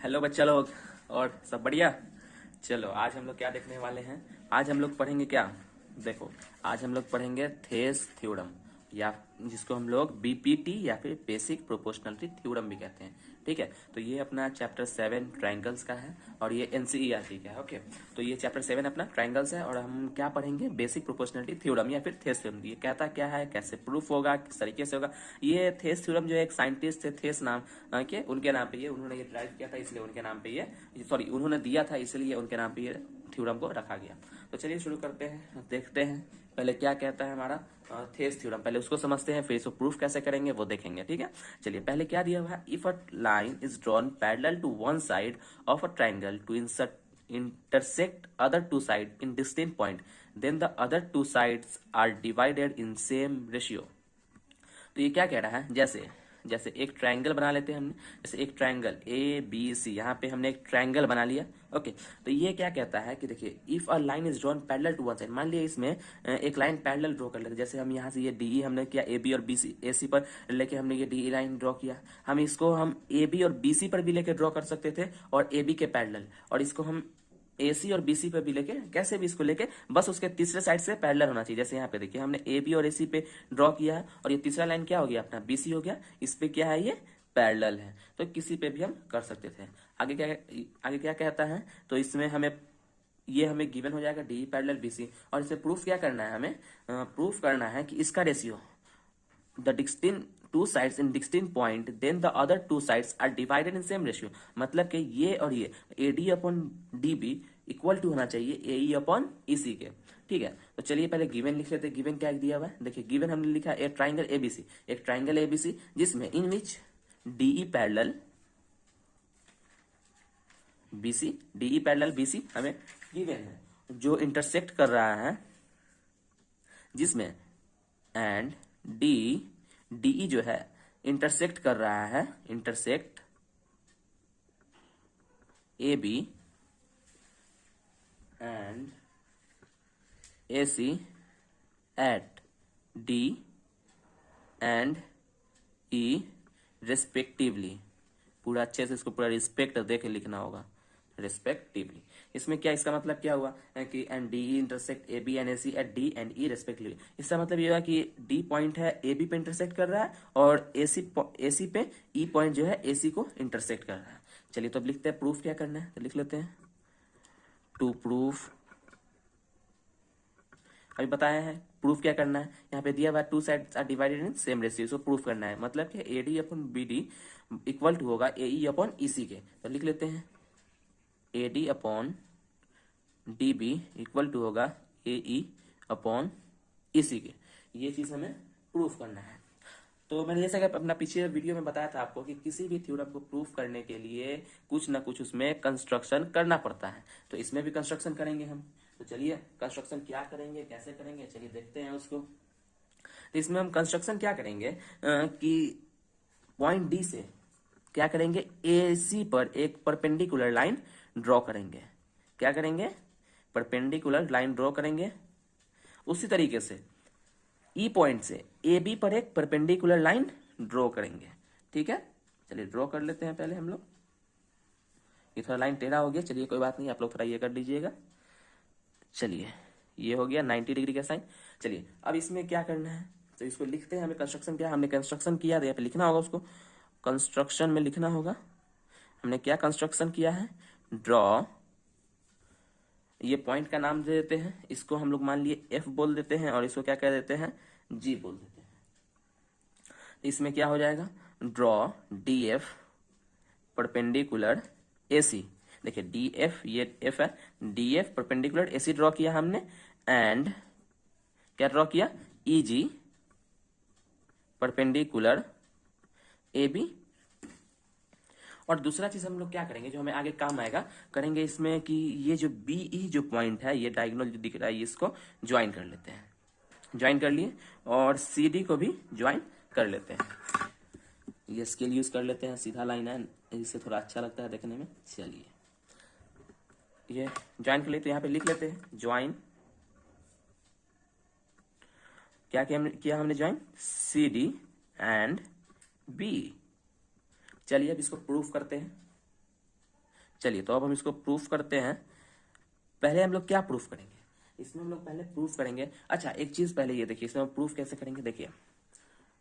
Hello बच्चा लोग। और सब बढ़िया। चलो आज हम लोग क्या देखने वाले हैं। आज हम लोग पढ़ेंगे क्या। देखो, आज हम लोग पढ़ेंगे थेस थ्योरम, या जिसको हम लोग बीपीटी या फिर बेसिक प्रोपोर्शनलिटी थ्योरम भी कहते हैं। ठीक है, तो ये अपना चैप्टर 7 ट्रायंगल्स का है और ये एनसीईआरटी का है। ओके, तो ये चैप्टर 7 अपना ट्रायंगल्स है और हम क्या पढ़ेंगे, बेसिक प्रोपोर्शनलिटी थ्योरम या फिर थेस थ्योरम। ये कहता क्या है, कैसे प्रूफ होगा, किस तरीके से होगा। ये थेस थ्योरम जो है एक साइंटिस्ट थे, थेस नाम के, उनके नाम पे ये उन्होंने ये ड्राइव किया था, इसलिए उनके नाम पे ये, सॉरी उन्होंने दिया था इसलिए उनके नाम पे ये थ्योरम को रखा गया। तो चलिए शुरू करते हैं, देखते हैं पहले क्या कहता है हमारा थेस थ्योरम। पहले उसको समझते हैं, फिर इसको प्रूफ कैसे करेंगे वो देखेंगे। ठीक है, चलिए पहले क्या दिया हुआ है। If a line is drawn parallel to one side of a triangle to intersect other two sides in distinct point, then the other two sides are divided in same ratio। तो ये क्या कह रहा है, जैसे जैसे एक ट्रायंगल बना लेते हैं हमने। जैसे एक ट्रायंगल ए बी सी, यहाँ पे हमने एक ट्रायंगल बना लिया। ओके, तो ये क्या कहता है कि देखिए, if a line is drawn parallel to one side, मान लिया इसमें एक लाइन पैरेलल ड्रॉ कर लेते हैं। जैसे हम यहाँ से ये डी हमने किया, ए बी और बी सी, ए सी पर लेके हमने ये डी लाइन ड्रॉ किया। हम इसको हम ए बी और बी सी पर भी लेके ड्रॉ कर सकते थे और ए बी के पैरेलल, और इसको हम ए सी और बी सी पे भी लेके, कैसे भी इसको लेके, बस उसके तीसरे साइड से पैरेलल होना चाहिए। जैसे यहाँ पे देखिए हमने ए बी और ए सी पे ड्रॉ किया है और ये तीसरा लाइन क्या हो गया अपना, बी सी हो गया। इस पे क्या है, ये पैरेलल है, तो किसी पे भी हम कर सकते थे। आगे क्या कहता है, तो इसमें हमें ये हमें गिवन हो जाएगा डी पैरेलल बी सी, और इसे प्रूफ क्या करना है, हमें प्रूफ करना है कि इसका ratio the distinct two sides in distinct point, then the other two sides are divided in same ratio। मतलब कि ये और ये AD upon DB equal to होना चाहिए AE अपॉन EC के। ठीक है, तो चलिए पहले गिवन लिख लेते हैं। गिवन क्या दिया हुआ है, देखिए गिवन हमने लिखा एक ट्राइंगल ABC, एक ट्राइंगल ABC जिसमें इन विच DE parallel BC, DE parallel BC हमें गिवन है, जो इंटरसेक्ट कर रहा है, जिसमें एंड डीई जो है इंटरसेक्ट कर रहा है, intersect A B and A C at D and E respectively. पूरा अच्छे से इसको पूरा रिस्पेक्ट दे के लिखना होगा, रेस्पेक्टिवली। इसमें क्या, इसका मतलब क्या हुआ कि and D intersect A B and A C at D and E respectively. इसका मतलब ये हुआ कि डी पॉइंट है ए बी पे इंटरसेक्ट कर रहा है और ए सी पे ई पॉइंट जो है ए सी को इंटरसेक्ट कर रहा है। चलिए तो अब लिखते हैं प्रूफ क्या करना है, तो लिख लेते हैं टू प्रूफ। अभी बताया है प्रूफ क्या करना है, यहाँ पे दिया हुआ two sides are divided in same ratio, इसको प्रूफ करना है। मतलब कि A D upon B D equal to होगा ए ई अपॉन ई सी के। तो लिख लेते हैं A D upon D B equal to होगा ए ई अपॉन ई सी के। ये चीज हमें प्रूफ करना है। तो मैंने जैसा कि अपना पीछे वीडियो में बताया था आपको कि किसी भी थ्योरम को प्रूफ करने के लिए कुछ ना कुछ उसमें कंस्ट्रक्शन करना पड़ता है, तो इसमें भी कंस्ट्रक्शन करेंगे हम। तो चलिए कंस्ट्रक्शन क्या करेंगे, कैसे करेंगे, चलिए देखते हैं उसको। तो इसमें हम कंस्ट्रक्शन क्या करेंगे कि पॉइंट डी से क्या करेंगे, ए सी पर एक परपेंडिकुलर लाइन ड्रॉ करेंगे। क्या करेंगे, परपेंडिकुलर लाइन ड्रॉ करेंगे। उसी तरीके से ई पॉइंट से ए बी पर एक परपेंडिकुलर लाइन ड्रॉ करेंगे। ठीक है, चलिए ड्रॉ कर लेते हैं पहले हम लोग। ये थोड़ा लाइन टेढ़ा हो गया, चलिए कोई बात नहीं, आप लोग थोड़ा ये कर लीजिएगा। चलिए ये हो गया 90 डिग्री का साइन। चलिए अब इसमें क्या करना है, तो इसको लिखते हैं। हमें कंस्ट्रक्शन क्या, हमने कंस्ट्रक्शन किया तो यहाँ पे लिखना होगा उसको, कंस्ट्रक्शन में लिखना होगा हमने क्या कंस्ट्रक्शन किया है। ड्रॉ, ये पॉइंट का नाम दे देते हैं, इसको हम लोग मान लिए एफ बोल देते हैं और इसको क्या कह देते हैं, जी बोल देते हैं। इसमें क्या हो जाएगा, draw D F perpendicular A C. देखिए डी एफ, ये एफ है, D F perpendicular A C draw किया हमने, एंड क्या ड्रॉ किया, ई जी परपेंडिकुलर ए बी। और दूसरा चीज हम लोग क्या करेंगे जो हमें आगे काम आएगा, करेंगे इसमें कि ये जो बी ई जो पॉइंट है, ये डायगोनल जो दिख रहा है, इसको ज्वाइन कर लेते हैं। ज्वाइन कर लिए और सी डी को भी ज्वाइन कर लेते हैं। ये स्केल यूज कर लेते हैं, सीधा लाइन है, इससे थोड़ा अच्छा लगता है देखने में। चलिए ये ज्वाइन कर लेते हैं, यहाँ पे लिख लेते हैं ज्वाइन। क्या किया हमने join, C D and B. चलिए अब इसको प्रूफ करते हैं। चलिए तो अब हम इसको प्रूफ करते हैं। पहले हम लोग क्या प्रूफ करेंगे, इसमें हम लोग पहले प्रूफ करेंगे। अच्छा एक चीज पहले ये देखिए, इसमें हम प्रूफ कैसे करेंगे। देखिए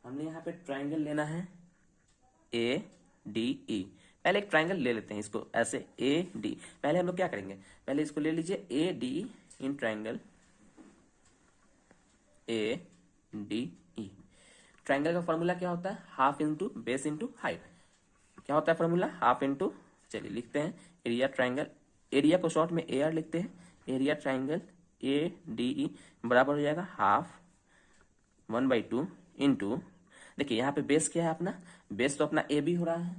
हमने यहाँ पे ट्राइंगल लेना है ए डी ई। पहले एक ट्राइंगल ले लेते हैं इसको ऐसे ए डी। पहले हम लोग क्या करेंगे, पहले इसको ले लीजिए A D in triangle A D E. Triangle का फॉर्मूला क्या होता है, half into base into height. क्या होता है फॉर्मूला, हाफ इंटू, चलिए लिखते हैं एरिया ट्राइंगल, एरिया को शॉर्ट में ए आर लिखते हैं, area triangle A D E बराबर हो जाएगा हाफ 1/2 इंटू, देखिए यहाँ पे बेस क्या है अपना, बेस तो अपना ए बी हो रहा है,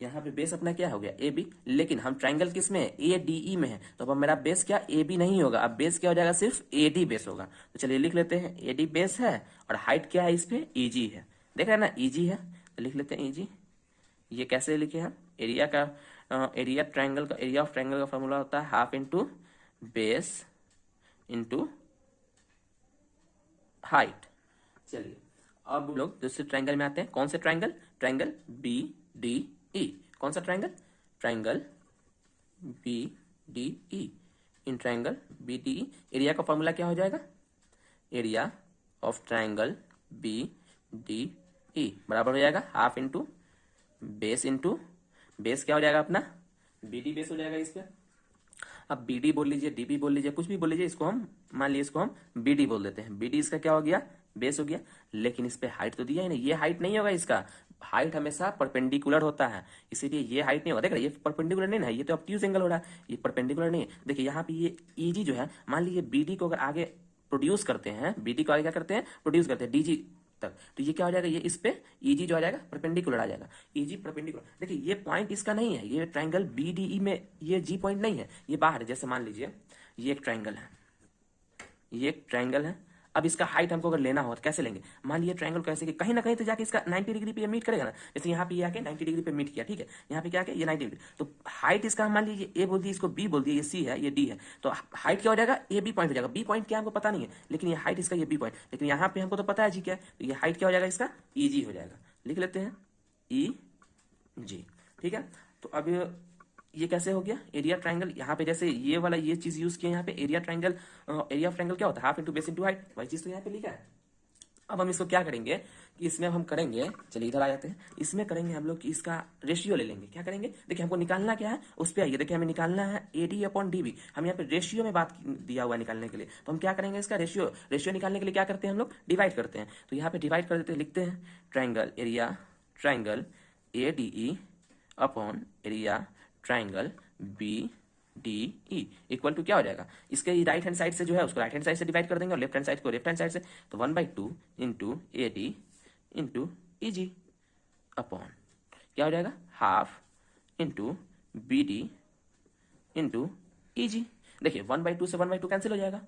यहाँ पे बेस अपना क्या हो गया ए बी, लेकिन हम ट्राइंगल किस में है, ए डी ई में है, तो अब मेरा बेस क्या ए बी नहीं होगा, अब बेस क्या हो जाएगा, सिर्फ ए डी बेस होगा। तो चलिए लिख लेते हैं ए डी बेस है और हाइट क्या है इस पे ई जी है, देख रहे हैं ना ई जी है, तो लिख लेते हैं ई जी। ये कैसे लिखे हम, एरिया का एरिया ट्राइंगल का, एरिया ऑफ ट्राइंगल का फॉर्मूला होता है half into base into height. चलिए अब लोग दूसरे ट्राइंगल में आते हैं, कौन से triangle, triangle B D E. कौन सा triangle, triangle B D E. इन triangle B D E area का फॉर्मूला क्या हो जाएगा, area of triangle B D E बराबर हो जाएगा half into base into, base क्या हो जाएगा अपना बी डी बेस हो जाएगा इस पे। अब बी डी बोल लीजिए, डी बी बोल लीजिए, कुछ भी बोल लीजिए, इसको हम मान लीजिए इसको हम बी डी बोल देते हैं। बी डी इसका क्या हो गया, बेस हो गया, लेकिन इस पे हाइट तो दिया ही नहीं, ये हाइट नहीं होगा इसका, हाइट हमेशा परपेंडिकुलर होता है, इसीलिए ये हाइट नहीं होगा। देख रहे ये परपेंडिकुलर नहीं है, ये तो ऑब्ट्यूज एंगल हो रहा है, ये परपेंडिकुलर नहीं है। देखिए यहाँ पे ये ईजी जो है, मान लीजिए बीडी को अगर आगे प्रोड्यूस करते हैं, बीडी को आगे क्या करते हैं, प्रोड्यूस करते हैं डीजी तक, तो ये क्या हो जाएगा, ये इस पे ईजी जो आ जाएगा परपेंडिकुलर आ जाएगा, ईजी परपेंडिकुलर। देखिए ये पॉइंट इसका नहीं है, ये ट्राइंगल बीडीई में ये जी पॉइंट नहीं है, ये बाहर है। जैसे मान लीजिए ये एक ट्राइंगल है, ये एक ट्राइंगल है, अब इसका हाइट हमको अगर लेना हो तो कैसे लेंगे, मान लीजिए ट्राइंगल कैसे कि कहीं ना कहीं तो जाके इसका 90 डिग्री पे मीट करेगा ना, जैसे यहाँ पे आके 90 डिग्री पे मीट किया, ठीक है, यहाँ पे क्या आके ये 90 डिग्री, तो हाइट इसका मान लीजिए ए बोल दिए, इसको बी बोल दिए, ये सी है, ये डी है, तो हाइट क्या हो जाएगा, ए बी पॉइंट हो जाएगा। बी पॉइंट क्या हमको पता नहीं है, लेकिन ये हाइट इसका, ये बी पॉइंट, लेकिन यहाँ पे हमको तो पता है जी क्या है, तो ये हाइट क्या हो जाएगा इसका, ई जी हो जाएगा, लिख लेते हैं ई जी, ठीक है। तो अब ये कैसे हो गया एरिया ट्राइंगल, यहाँ पे जैसे ये वाला ये चीज यूज किया, यहाँ पे area triangle, area of triangle क्या होता है, half into base into height, वही चीज तो यहाँ पे लिखा है। अब हम इसको क्या करेंगे कि इसमें हम करेंगे, चलिए इधर आ जाते हैं, इसमें करेंगे हम लोग कि इसका रेशियो ले लेंगे। क्या करेंगे, देखिए हमको निकालना क्या है, उस पर आइए, देखिए हमें निकालना है A D upon D B, हम यहाँ पे रेशियो में बात दिया हुआ है निकालने के लिए, तो हम क्या करेंगे, इसका रेशियो, रेशियो निकालने के लिए क्या करते हैं हम लोग, डिवाइड करते हैं। तो यहाँ पे डिवाइड कर देते हैं, लिखते हैं triangle area triangle A D E upon area triangle B D E equal to क्या हो जाएगा, इसके राइट हैंड साइड से जो है उसको राइट हैंड साइड से डिवाइड कर देंगे और लेफ्ट हैंड साइड को लेफ्ट हैंड साइड से, तो 1/2 into A D into E G upon क्या हो जाएगा, half into B D into E G. देखिए 1/2 से 1/2 कैंसिल हो जाएगा,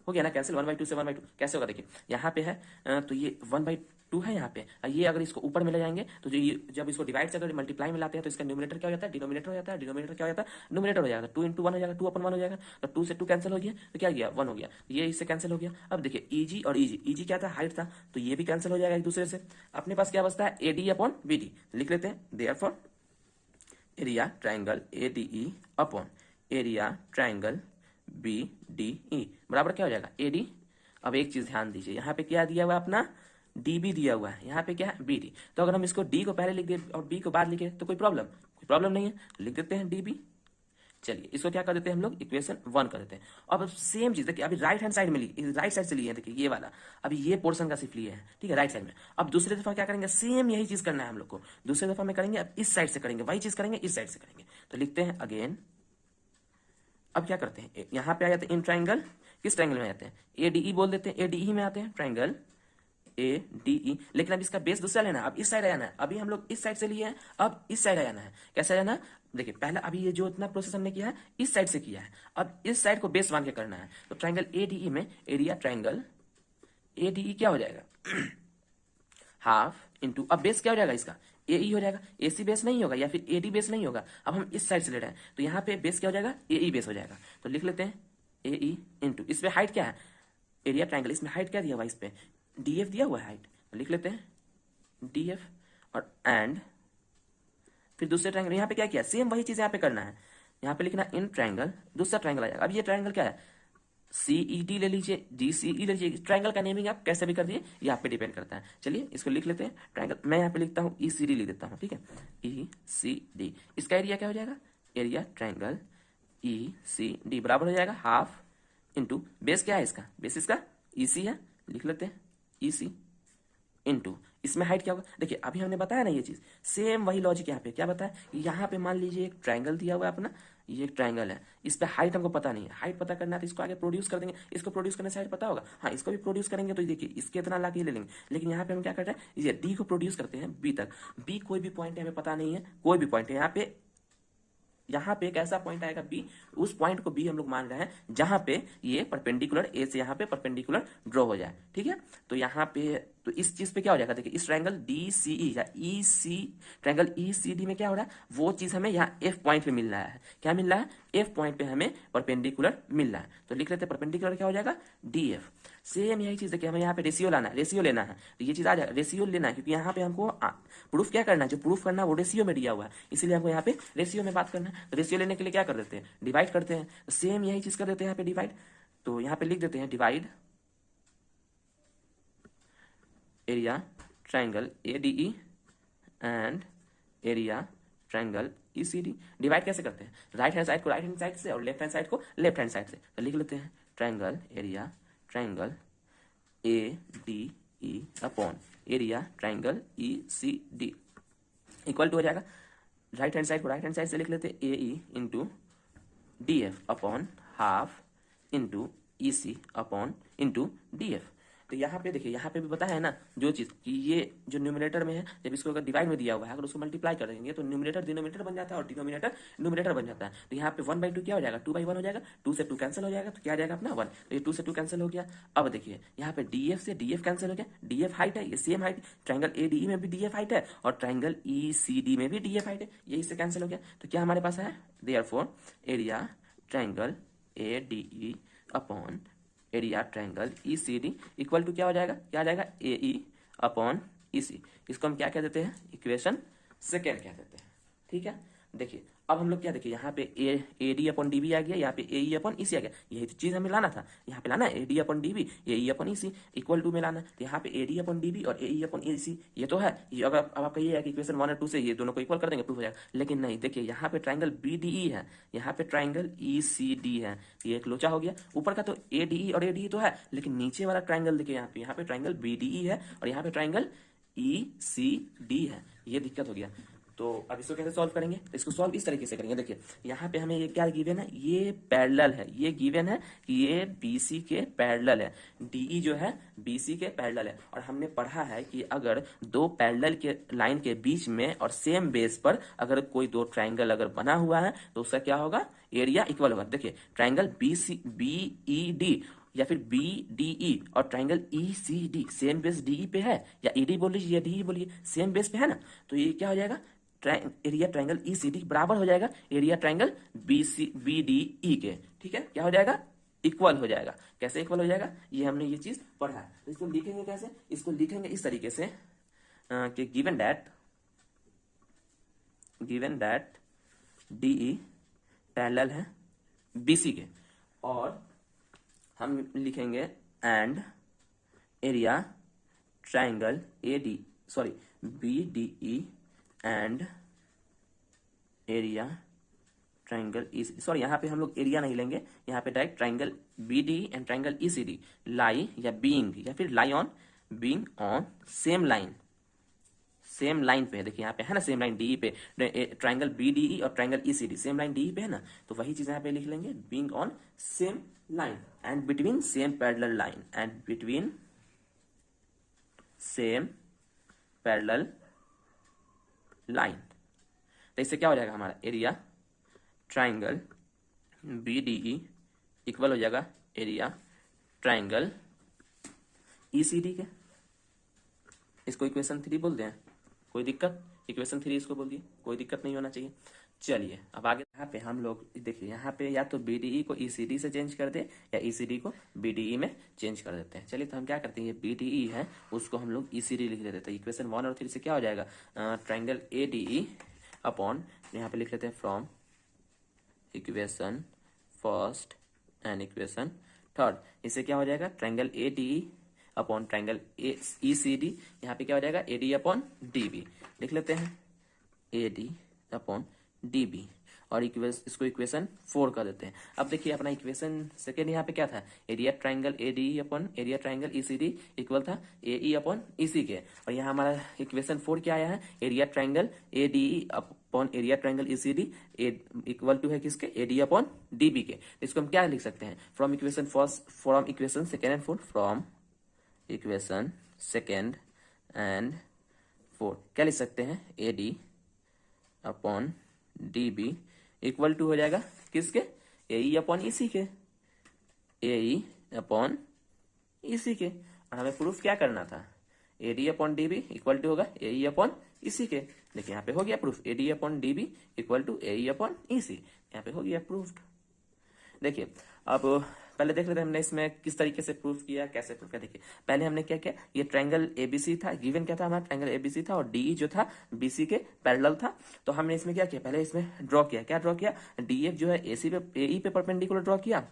हो गया ना कैंसिल, 1/2 से 1/2 कैसे होगा, देखिए यहाँ पे है तो ये 1/2 है यहाँ पे, ये अगर इसको ऊपर में ले जाएंगे तो जो ये जब इसको डिवाइड से अगर मल्टीप्लाई में लाते हैं तो इसका न्यूमरेटर क्या हो जाता है, डिनोमिनेटर हो जाता है, डिनोमिनेटर क्या हो जाता है, न्यूमरेटर हो जाएगा, 2 × 1 हो जाएगा, 2/1 हो जाएगा, तो 2 से 2 कैंसिल हो गया, तो क्या गया 1 हो गया, ये इससे कैंसिल हो गया। अब देखिए ईजी और ईजी क्या था, हाइट था, तो ये भी कैंसिल हो जाएगा एक दूसरे से। अपने पास क्या बचता है, A D upon B D, लिख लेते हैं therefore area triangle A D E upon area triangle B D E बराबर क्या हो जाएगा ए डी। अब एक चीज ध्यान दीजिए, यहाँ पे क्या दिया हुआ है अपना, डी बी दिया हुआ है, यहाँ पे क्या है बी डी, तो अगर हम इसको डी को पहले लिख दे और बी को बाद लिखे तो कोई प्रॉब्लम नहीं है, लिख देते हैं डी बी। चलिए इसको क्या कर देते हैं हम लोग, इक्वेशन 1 कर देते हैं। अब सेम चीज देखिए, अभी राइट हैंड साइड में ली, राइट साइड से लिए हैं, देखिए ये वाला, अभी ये पोर्शन का सिर्फ लिए हैं, ठीक है, राइट साइड में। अब दूसरे दफा क्या करेंगे, सेम यही चीज करना है हम लोग को, दूसरे दफा में करेंगे, अब इस साइड से करेंगे, वही चीज करेंगे इस साइड से करेंगे, तो लिखते हैं अगेन। अब क्या करते हैं, यहाँ पे आ जाते हैं इन ट्राइंगल, किस ट्राइंगल में आते हैं, ए डी ई बोल देते हैं, ए डी ई में आते हैं ट्राइंगल ए डी ई, लेकिन अब इसका बेस दूसरा लेना है, अब इस साइड आ जाना है, अभी हम लोग इस साइड से लिए हैं, अब इस साइड आ जाना है, कैसे आ जाना है, देखिए पहले अभी ये जो इतना प्रोसेस हमने किया है इस साइड से किया है, अब इस साइड को बेस मान के करना है, तो ट्राइंगल ए डी ई में एरिया ट्राइंगल ए डी ई क्या हो जाएगा, हाफ इंटू, अब बेस क्या हो जाएगा इसका, ए ई हो जाएगा, ए सी बेस नहीं होगा या फिर ए डी बेस नहीं होगा, अब हम इस साइड से ले रहे हैं, तो यहाँ पे बेस क्या हो जाएगा, ए ई बेस हो जाएगा, तो लिख लेते हैं ए ई इंटू, इस पे हाइट क्या है, एरिया ट्राइंगल, इसमें हाइट क्या दिया हुआ है, इस पे डी एफ दिया हुआ है हाइट, तो लिख लेते हैं डी एफ और एंड फिर दूसरे ट्रायंगल, यहाँ पे क्या किया, सेम वही चीज यहाँ पे करना है, यहाँ पे लिखना इन ट्रायंगल, दूसरा ट्रायंगल आ जाएगा। अब ये ट्रायंगल क्या है, सीईडी ले लीजिए, डीसीई ले लीजिए, ट्रायंगल का नेमिंग आप कैसे भी कर दिए, ये आप पे डिपेंड करता है। चलिए इसको लिख लेते हैं ट्रायंगल, मैं यहाँ पे लिखता हूँ ईसीडी लिख देता हूँ, ठीक है, ईसीडी। इसका एरिया क्या हो जाएगा, एरिया ट्रायंगल ईसीडी बराबर हो जाएगा हाफ इंटू बेस, क्या है इसका, बेस इसका ईसी है, लिख लेते हैं ईसी इंटू इसमें हाइट क्या होगा। देखिए अभी हमने बताया ना ये चीज, सेम वही लॉजिक यहाँ पे क्या बताया, यहाँ पे मान लीजिए एक ट्रायंगल दिया हुआ है अपना, ये एक ट्रायंगल है, इस पे हाइट हमको पता नहीं है, हाइट पता करना है तो इसको आगे प्रोड्यूस कर देंगे, इसको प्रोड्यूस करने से हाइट पता होगा, हाँ इसको भी प्रोड्यूस करेंगे तो देखिए इसके इतना ला के ले लेंगे। लेकिन यहाँ पे हम क्या करते हैं, ये डी को प्रोड्यूस करते हैं बी तक, बी कोई भी पॉइंट है हमें पता नहीं है, कोई भी पॉइंट है यहाँ पे एक ऐसा पॉइंट आएगा बी, उस पॉइंट को बी हम लोग मान रहे हैं जहां पे ये परपेंडिकुलर ए से यहाँ पे परपेंडिकुलर ड्रॉ हो जाए, ठीक है। तो यहाँ पे तो इस चीज पे क्या हो जाएगा, देखिए इस ट्रायंगल डी सी ई या ई सी ट्रायंगल ई सी डी में क्या हो रहा है, वो चीज हमें यहाँ एफ पॉइंट पे मिल रहा है, क्या मिल रहा है, एफ पॉइंट पे हमें परपेंडिकुलर मिल रहा है। तो लिख लेते हैं परपेंडिकुलर क्या हो जाएगा, डी एफ। सेम यही चीज देखिए हमें यहाँ पे रेशियो लाना है, रेशियो लेना है, तो ये चीज आ जाएगा, रेशियो लेना है क्योंकि यहाँ पे हमको प्रूफ क्या करना है, जो प्रूफ करना है वो रेशियो में दिया हुआ है, इसीलिए हमको यहाँ पे रेशियो में बात करना है। तो रेशियो लेने के लिए क्या कर देते हैं, डिवाइड करते हैं, सेम यही चीज कर देते हैं यहाँ पे डिवाइड। तो यहाँ पे लिख देते हैं divide area triangle ADE and area triangle ECD. Divide कैसे करते हैं, राइट हैंड साइड को राइट हैंड साइड से और लेफ्ट हैंड साइड को लेफ्ट हैंड साइड से। तो लिख लेते हैं triangle area triangle A D E upon area triangle E C D equal to हो जाएगा, राइट हैंड साइड को राइट हैंड साइड से लिख लेते हैं A E into D F upon half into E C upon into D F. तो यहाँ पे देखिए, यहाँ पे भी बताया है ना जो चीज कि ये जो न्यूमरेटर में है, जब इसको अगर डिवाइड में दिया हुआ है, अगर उसको मल्टीप्लाई कर देंगे तो न्यूमरेटर डिनोमिनेटर बन जाता है और डिनोमिनेटर न्यूमरेटर बन जाता है। तो यहाँ पे 1/2 क्या हो जाएगा, 2/1 हो जाएगा, 2 से 2 कैंसिल हो जाएगा, तो क्या आ जाएगा अपना 1। तो ये 2 से 2 कैंसिल हो गया। अब देखिए यहाँ पे डी एफ से डी एफ कैंसिल हो गया, डी एफ हाइट है, ये same height, triangle A D में भी डी एफ हाइट है और ट्रायंगल ई सी डी में भी डी एफ हाइट है, ये इससे कैंसिल हो गया। तो क्या हमारे पास है, therefore area triangle A D E upon area triangle E C D equal to क्या हो जाएगा, क्या आ जाएगा, ए ई अपॉन ई सी। इसको हम क्या कह देते हैं, इक्वेशन सेकेंड कह देते हैं, ठीक है। देखिए अब हम लोग क्या, देखिए यहाँ पे A D upon D B आ गया, यहाँ पे ए ई अपॉन ई सी आ गया, यही तो चीज हमें लाना था, यहाँ पे लाना है A D upon D B, A E upon E C equal to में लाना है। तो यहाँ पे A D upon D B और ए ई अपॉन ई सी ये तो है, ये अगर अब आप कहिए कि इक्वेशन 1 और 2 से ये दोनों को इक्वल कर देंगे प्रूफ हो जाएगा, लेकिन नहीं। देखिए यहाँ पे ट्रायंगल बी डी ई है, यहाँ पे ट्रायंगल ई सी डी है, ये एक लोचा हो गया। ऊपर का तो ए डी ई और ए डी ई तो है, लेकिन नीचे वाला ट्रायंगल देखिए यहाँ पे ट्रायंगल बी डी ई है और यहाँ पे ट्रायंगल ई सी डी है, ये दिक्कत हो गया। तो अब इसको कैसे सॉल्व करेंगे, तो इसको सॉल्व इस तरीके से करेंगे। देखिए यहाँ पे हमें ये क्या गिवन है, ये पैरेलल है, ये गिवन है कि ये बीसी के पैरेलल है, डीई जो है बीसी के पैरेलल है। और हमने पढ़ा है कि अगर दो पैरेलल के लाइन के बीच में और सेम बेस पर अगर कोई दो ट्रायंगल अगर बना हुआ है तो उसका क्या होगा, एरिया इक्वल होगा। देखिए ट्रायंगल बी ई डी या फिर बी डी ई और triangle E C D same base D पे है, या ई डी बोल लीजिए या डी बोलिए, सेम बेस पे है ना, तो ये क्या हो जाएगा, area triangle E C D बराबर हो जाएगा area triangle B D E के, ठीक है। क्या हो जाएगा, इक्वल हो जाएगा। कैसे इक्वल हो जाएगा, ये हमने ये चीज पढ़ा है। तो इसको लिखेंगे कैसे, इसको लिखेंगे इस तरीके से कि given that D E parallel है बीसी के, और हम लिखेंगे and area triangle B D E and area triangle E sorry यहाँ पे हम लोग एरिया नहीं लेंगे, यहाँ पे direct triangle B D and triangle E C D lie या बीइंग या फिर lie on being on same line पे है। देखिए यहाँ पे है ना सेम लाइन डी पे, ट्रायंगल बी डी ई और triangle E C D same line D पे है ना, तो वही चीज यहाँ पे लिख लेंगे, being on same line and between same parallel line and between same parallel line. तो इससे क्या हो जाएगा, हमारा area triangle B D E equal हो जाएगा area triangle E C D के। इसको इक्वेशन 3 बोलते हैं, कोई दिक्कत, इक्वेशन 3 इसको बोल दिए, कोई दिक्कत नहीं होना चाहिए। चलिए अब आगे यहाँ पे हम लोग देखिए, यहाँ पे या तो बी डी ई को ई सी डी से चेंज कर दे या ई सी डी को बी डी ई में चेंज कर देते हैं। चलिए तो हम क्या करते हैं, ये बी डी ई है उसको हम लोग ई सी डी लिख देते हैं। इक्वेशन 1 और 3 से क्या हो जाएगा, triangle A D E upon, यहाँ पे लिख लेते हैं from equation first and equation third. इससे क्या हो जाएगा, triangle A D upon triangle E C D, यहाँ पे क्या हो जाएगा A D upon D B. लिख लेते हैं A D upon D B और इसको इक्वेशन 4 कर देते हैं। अब देखिए अपना इक्वेशन सेकेंड यहाँ पे क्या था, area triangle A D upon area triangle E C D equal था ए ई अपॉन ई सी के, और यहाँ हमारा इक्वेशन 4 क्या आया है, area triangle A D upon area triangle E C D equal to है किसके, A D upon D B के। इसको हम क्या लिख सकते हैं, from equation first, from equation second and fourth, from equation second and fourth क्या लिख सकते हैं, A D upon D B equal to हो जाएगा किसके, ए ई अपॉन ई सी के, ए ई अपॉन ई सी के। और हमें प्रूफ क्या करना था, A D upon D B equal to होगा ए ई अपॉन ई सी के। देखिए यहाँ पे हो गया proof, A D upon D B equal to A E upon E C, यहाँ पे हो गया प्रूफ। देखिए अब पहले देख लेते हैं हमने इसमें किस तरीके से प्रूफ किया, कैसे प्रूफ किया। देखिए पहले हमने क्या किया, ये ट्रायंगल एबीसी था, गिवन क्या था हमारा, ट्रायंगल एबीसी था और डीई जो था बीसी के पैरेलल था। तो हमने इसमें क्या किया, पहले इसमें ड्रॉ किया, क्या ड्रॉ किया, डीएफ जो है एसी पे एई पे परपेंडिकुलर ड्रॉ किया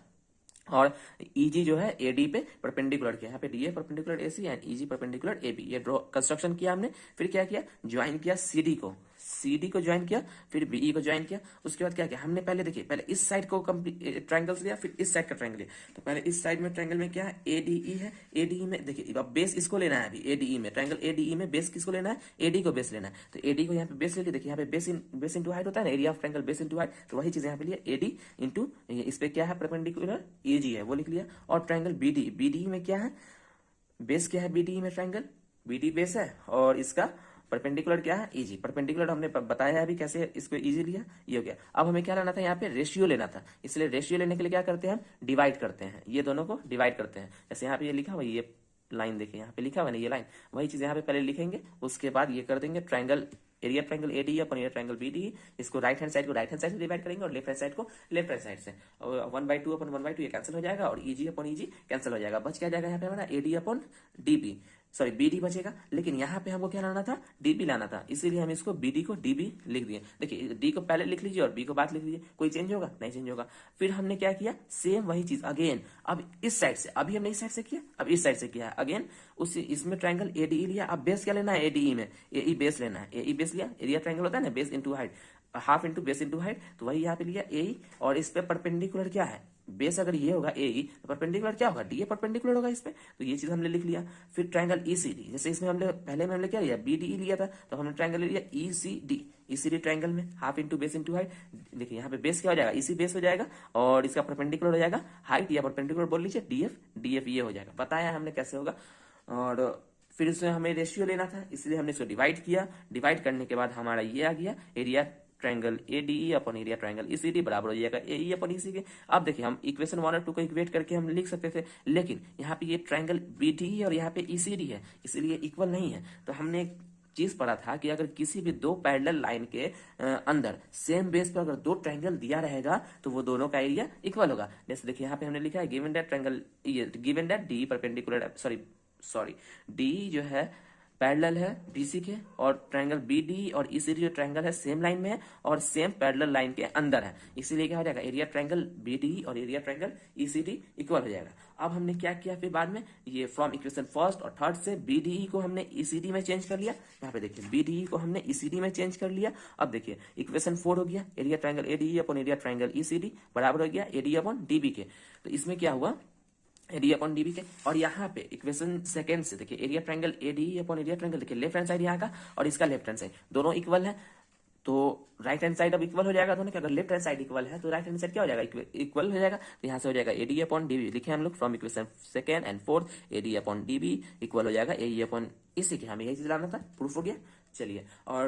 और ईजी जो है एडी पे परपेंडिकुलर किया। यहाँ पे DA perpendicular AC and EG perpendicular AB, ये ड्रॉ कंस्ट्रक्शन किया हमने। फिर क्या किया, ज्वाइन किया सीडी को ज्वाइन किया, फिर बीई को ज्वाइन किया। उसके बाद क्या किया हमने, पहले देखिए पहले इस साइड को ट्रायंगल्स लिया, फिर इस साइड का ट्रायंगल लिया। तो पहले इस साइड में ट्रायंगल में क्या है, एडीई है, एडीई में देखिए अब बेस इसको लेना है अभी, एडीई में ट्रायंगल एडीई में बेस किसको लेना है, एडी को बेस लेना है। तो एडी को यहाँ पे बेस ले लिया। देखिए यहाँ पे बेस इंटू हाइट होता है ना, area of triangle base into height, तो वही चीज यहाँ पे लिया, एडी इंटू इस पे क्या है परपेंडिकुलर एजी है वो लिख लिया। और ट्रायंगल बीडी, बीडी में क्या है, बेस क्या है बीडी में, ट्रायंगल बीडी बेस है और इसका परपेंडिकुलर क्या है, इजी। परपेंडिकुलर हमने बताया है अभी कैसे इसको इजी लिया, ये हो गया। अब हमें क्या लेना था, यहाँ पे रेशियो लेना था, इसलिए रेशियो लेने के लिए क्या करते हैं हम, डिवाइड करते हैं, ये दोनों को डिवाइड करते हैं। जैसे यहाँ पे ये लिखा हुआ, ये लाइन देखिए यहाँ पे लिखा हुआ ना, ये लाइन, वही चीज यहाँ पे पहले लिखेंगे, उसके बाद ये कर देंगे ट्रायंगल एरिया ट्रायंगल एडी अपन एरिया ट्रायंगल बीडी, इसको राइट हैंड साइड को राइट हैंड साइड से डिवाइड करेंगे और लेफ्ट हैंड साइड को लेफ्ट हैंड साइड से, और 1/2 अपन 1/2 ये कैंसिल हो जाएगा और ईजी अपन ईजी कैंसिल हो जाएगा। बच क्या जाएगा यहाँ पे हमारा, एडी अपन डीबी, सॉरी बीडी बचेगा। लेकिन यहाँ पे हमको क्या लाना था, डीबी लाना था, इसीलिए हम इसको बीडी को डीबी लिख दिए। देखिए डी को पहले लिख लीजिए और बी को बाद लिख लीजिए, कोई चेंज होगा नहीं, चेंज होगा। फिर हमने क्या किया, सेम वही चीज अगेन, अब इस साइड से, अभी हमने इस साइड से किया, अब इस साइड से किया है अगेन, उसी इसमें ट्रायंगल एडीई लिया। अब बेस क्या लेना है, एडीई में एई बेस लेना है, एई बेस लिया, एरिया ट्रायंगल होता है ना base into height, half into base into height, तो वही यहाँ पे लिया एई, और इस पे परपेंडिकुलर क्या है, बेस अगर ये होगा एई तो परपेंडिकुलर क्या होगा, डीए परपेंडिकुलर होगा इस पे, तो ये चीज हमने लिख लिया। फिर ट्रायंगल ईसीडी, जैसे इसमें हमने पहले में हमने क्या लिया, बीडीई लिया था, तो हमने ट्रायंगल लिया ईसीडी, ईसीडी ट्रायंगल में half into base into height. देखिए यहाँ पे बेस क्या हो जाएगा, इसी बेस हो जाएगा और इसका परपेंडिकुलर हो जाएगा हाइट, या परपेंडिकुलर बोल लीजिए डीएफ, डीएफ ये हो जाएगा, बताया हमने कैसे होगा। और फिर इसमें हमें रेशियो लेना था, इसलिए हमने इसको डिवाइड किया। डिवाइड करने के बाद हमारा ये आ गया, एरिया ट्रायंगल एडीई अपन एरिया ट्रायंगल ईसीडी बराबर हो जाएगा एई अपन ईसी के। अब देखिए हम इक्वेशन 1 और 2 को इक्वेट करके हम लिख सकते थे, लेकिन यहाँ पे ये ट्रायंगल बीडीई और यहाँ पे ईसीडी है, इसलिए इक्वल नहीं है। तो हमने एक चीज पढ़ा था कि अगर किसी भी दो पैरेलल लाइन के अंदर सेम बेस पर अगर दो ट्रायंगल दिया रहेगा तो वो दोनों का एरिया इक्वल होगा। जैसे देखिए यहाँ पे हमने लिखा है given that triangle, given that D perpendicular, sorry D जो है पैरेलल है बीसी के, और ट्रायंगल बीडी और ईसीडी जो ट्रायंगल है सेम लाइन में है और सेम पैरेलल लाइन के अंदर है, इसीलिए क्या हो जाएगा, एरिया ट्रायंगल बीडी और एरिया ट्रायंगल ईसीडी इक्वल हो जाएगा। अब हमने क्या किया फिर बाद में, ये फ्रॉम इक्वेशन फर्स्ट और थर्ड से बीडीई को हमने ईसीडी में चेंज कर लिया। यहाँ पे देखिए बीडीई को हमने ईसीडी में चेंज कर लिया। अब देखिए इक्वेशन 4 हो गया, area triangle ADE upon area triangle ECD बराबर हो गया एडी अपॉन डीबी के। तो इसमें क्या हुआ, एरिया अपॉन डीबी के, और यहाँ पे इक्वेशन सेकंड से देखिए area triangle ADE upon area triangle, देखिए लेफ्ट हैंड साइड यहाँ का और इसका लेफ्ट हैंड साइड दोनों इक्वल है, तो राइट हैंड साइड अब इक्वल हो जाएगा दोनों के। अगर लेफ्ट हैंड साइड इक्वल है तो राइट हैंड साइड क्या हो जाएगा, इक्वल हो जाएगा। तो यहाँ से हो जाएगा एडी अपॉन डीबी, लिखे हम लोग from equation second and fourth, AD upon DB equal हो जाएगा एई अपॉन इसी के। हमें यही चीज लाना था, प्रूफ हो गया। चलिए और